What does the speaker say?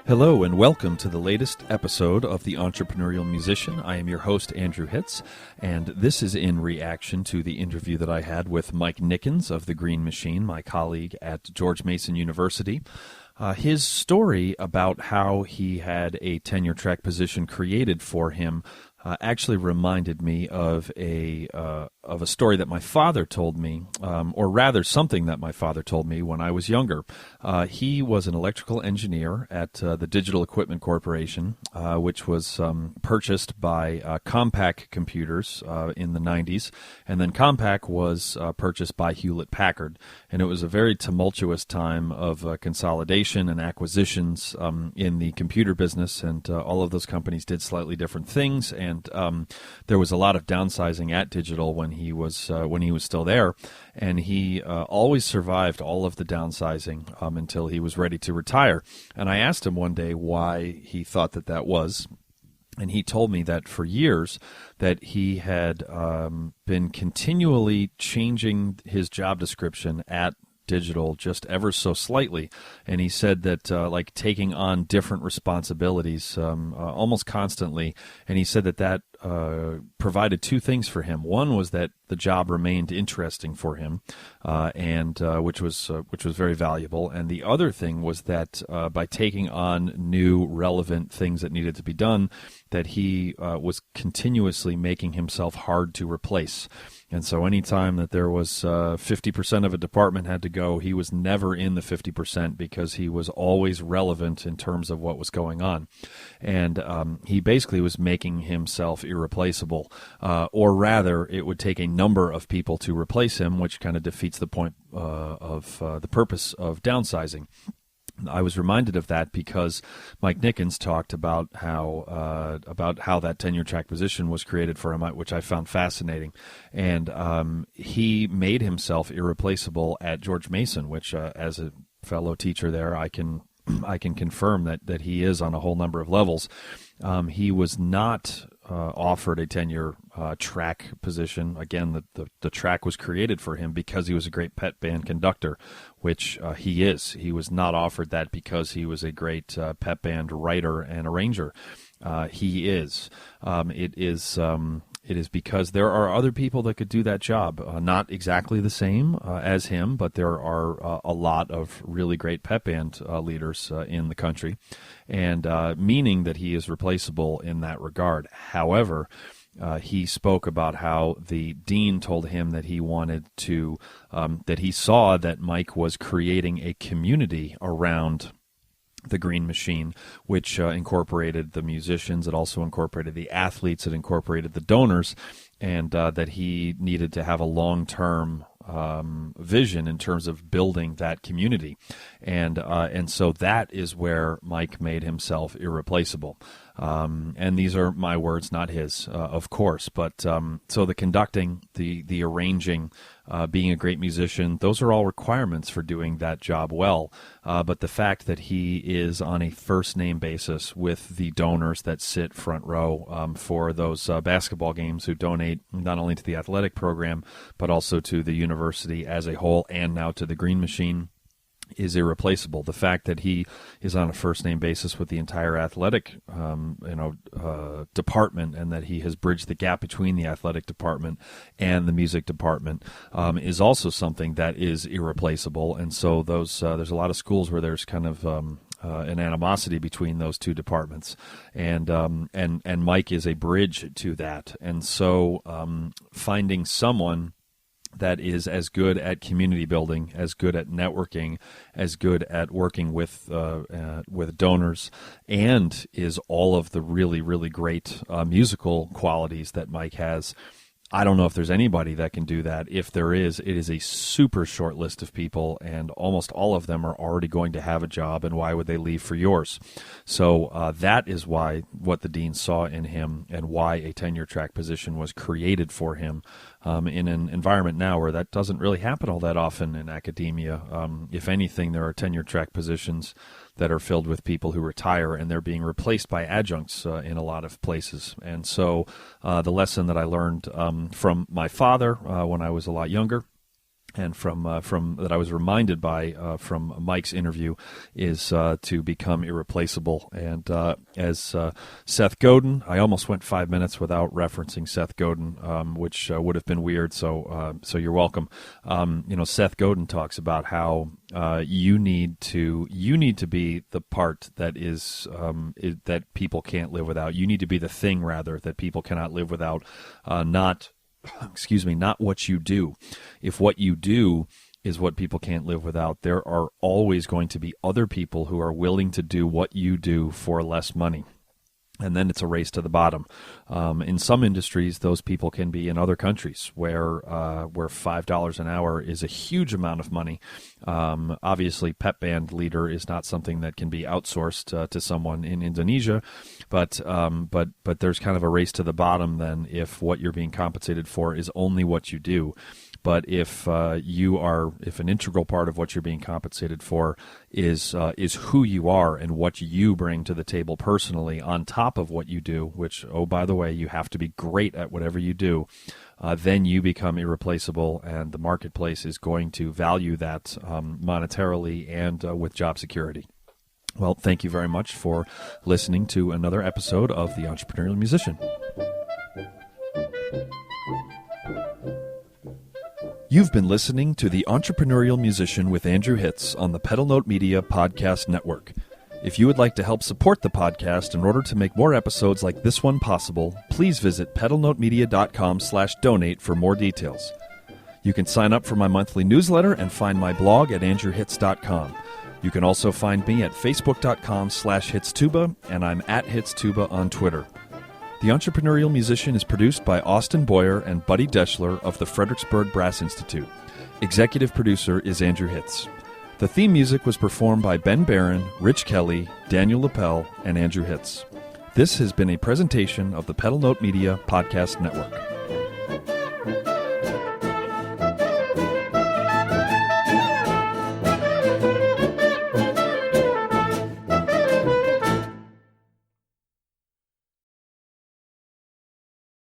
Hello and welcome to the latest episode of The Entrepreneurial Musician. I am your host, Andrew Hitz, and this is in reaction to the interview that I had with Mike Nickens of The Green Machine, my colleague at George Mason University. His story about how he had a tenure-track position created for him actually reminded me of a story that my father told me, or rather something that my father told me when I was younger. He was an electrical engineer at the Digital Equipment Corporation, which was purchased by Compaq Computers in the 90s, and then Compaq was purchased by Hewlett-Packard, and it was a very tumultuous time of consolidation and acquisitions in the computer business, and all of those companies did slightly different things, and there was a lot of downsizing at Digital when he was still there, and he always survived all of the downsizing until he was ready to retire. And I asked him one day why he thought that was, and he told me that for years that he had been continually changing his job description at Digital just ever so slightly, and he said that like taking on different responsibilities almost constantly, and he said that provided two things for him. One was that the job remained interesting for him, and which was very valuable. And the other thing was that by taking on new relevant things that needed to be done, that he was continuously making himself hard to replace. And so anytime that there was 50% of a department had to go, he was never in the 50% because he was always relevant in terms of what was going on. And he basically was making himself irreplaceable, or rather it would take a number of people to replace him, which kind of defeats the point of the purpose of downsizing. I was reminded of that because Mike Nickens talked about how that tenure-track position was created for him, which I found fascinating. And he made himself irreplaceable at George Mason, which, as a fellow teacher there, I can confirm that he is on a whole number of levels. He was not offered a tenure track position. Again, the track was created for him because he was a great pet band conductor, which he is. He was not offered that because he was a great pet band writer and arranger. He is. It is because there are other people that could do that job, not exactly the same as him, but there are a lot of really great pep band leaders in the country, and meaning that he is replaceable in that regard. However, he spoke about how the dean told him that he wanted to, that he saw that Mike was creating a community around the Green Machine, which incorporated the musicians. It also incorporated the athletes. It incorporated the donors, and that he needed to have a long-term vision in terms of building that community, and so that is where Mike made himself irreplaceable. And these are my words, not his, of course. But so the conducting, the arranging, being a great musician, those are all requirements for doing that job well. But the fact that he is on a first-name basis with the donors that sit front row for those basketball games, who donate not only to the athletic program, but also to the university as a whole, and now to the Green Machine, is irreplaceable. The fact that he is on a first-name basis with the entire athletic department, and that he has bridged the gap between the athletic department and the music department, is also something that is irreplaceable. And so there's a lot of schools where there's kind of an animosity between those two departments, and Mike is a bridge to that. And so finding someone that is as good at community building, as good at networking, as good at working with donors, and is all of the really, really great musical qualities that Mike has. I don't know if there's anybody that can do that. If there is, it is a super short list of people, and almost all of them are already going to have a job, and why would they leave for yours? So that is why what the dean saw in him, and why a tenure-track position was created for him in an environment now where that doesn't really happen all that often in academia. If anything, there are tenure-track positions that are filled with people who retire, and they're being replaced by adjuncts in a lot of places. And so the lesson that I learned from my father when I was a lot younger and from that I was reminded by from Mike's interview is to become irreplaceable. And as Seth Godin, I almost went 5 minutes without referencing Seth Godin, which would have been weird. So you're welcome. Seth Godin talks about how you need to be the part that is that people can't live without. You need to be the thing, rather, that people cannot live without. Not what you do. If what you do is what people can't live without, there are always going to be other people who are willing to do what you do for less money. And then it's a race to the bottom. In some industries, those people can be in other countries where $5 an hour is a huge amount of money. Obviously, pep band leader is not something that can be outsourced to someone in Indonesia, but there's kind of a race to the bottom then if what you're being compensated for is only what you do. But if an integral part of what you're being compensated for is who you are and what you bring to the table personally on top of what you do, which, oh, by the way, you have to be great at whatever you do, then you become irreplaceable, and the marketplace is going to value that monetarily and with job security. Well, thank you very much for listening to another episode of The Entrepreneurial Musician. You've been listening to The Entrepreneurial Musician with Andrew Hitz on the Pedal Note Media Podcast Network. If you would like to help support the podcast in order to make more episodes like this one possible, please visit pedalnotemedia.com/donate for more details. You can sign up for my monthly newsletter and find my blog at andrewhitz.com. You can also find me at facebook.com/hitztuba, and I'm at hitztuba on Twitter. The Entrepreneurial Musician is produced by Austin Boyer and Buddy Deschler of the Fredericksburg Brass Institute. Executive producer is Andrew Hitz. The theme music was performed by Ben Barron, Rich Kelly, Daniel Lapel, and Andrew Hitz. This has been a presentation of the Pedal Note Media Podcast Network.